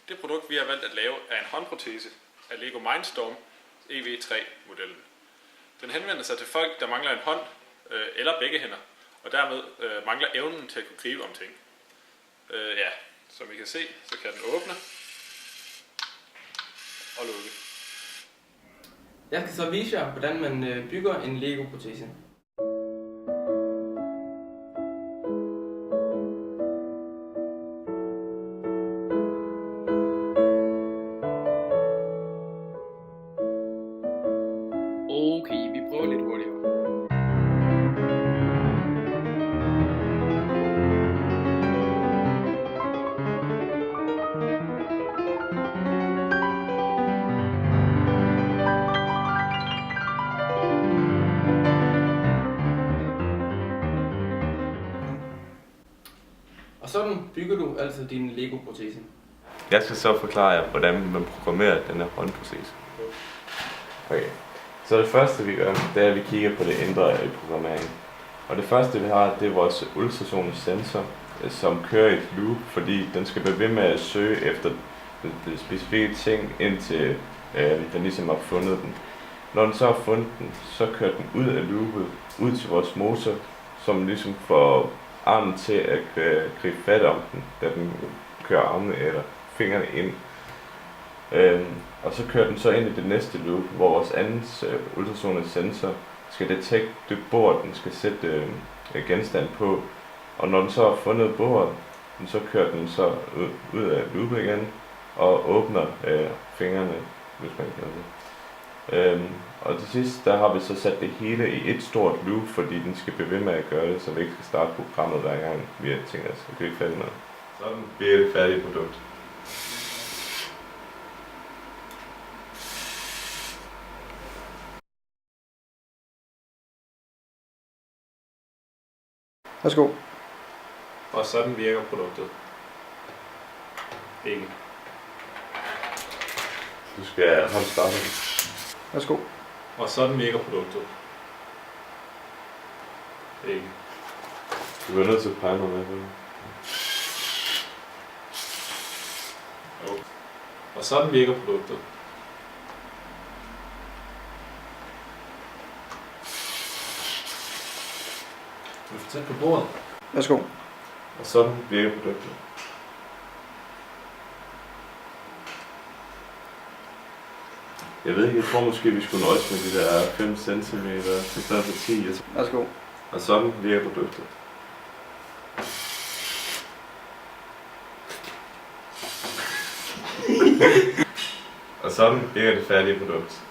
Det produkt, vi har valgt at lave, er en håndprotese af Lego Mindstorm EV3-modellen. Den henvender sig til folk, der mangler en hånd eller begge hænder, og dermed mangler evnen til at kunne gribe om ting. Som I kan se, så kan den åbne og lukke. Jeg skal så vise jer, hvordan man bygger en Lego-protese. Okay, vi prøver lidt hurtigere. Og sådan bygger du altså din Lego-protese. Jeg skal så forklare jer, hvordan man programmerer den her håndprotese. Okay. Så det første vi gør, det er at vi kigger på det indre i programmeringen. Og det første vi har, det er vores ultrasonisk sensor, som kører i et loop, fordi den skal blive ved med at søge efter specifikke ting, indtil den ligesom har fundet den. Når den så har fundet den, så kører den ud af loopet, ud til vores motor, som ligesom får armen til at gribe fat om den, da den kører armene eller fingrene ind. Og så kører den så ind i det næste loop, hvor vores anden ultrasoniske sensor skal detekte det bord, den skal sætte genstand på. Og når den så har fundet bordet, så kører den så ud af loopet igen og åbner fingrene, hvis man kan det. Og til sidst, der har vi så sat det hele i et stort loop, fordi den skal blive ved med at gøre det, så vi ikke skal starte programmet hver gang vi har tænkt os at gribe fat i noget. Sådan bliver det færdige produkt. Værsgo. Og sådan virker produktet. Ikke. Du skal holde starten. Værsgo. Og sådan virker produktet. Ikke. Du er nødt til at pege noget med. Okay. Og sådan virker produktet. Du får tæt på bordet. Værsgo. Og sådan virker produktet. Jeg ved ikke, jeg tror måske vi skulle nøjes med de der 5 cm i stedet for 10. Værsgo. Og sådan virker produktet. Og sådan virker det færdige produkt.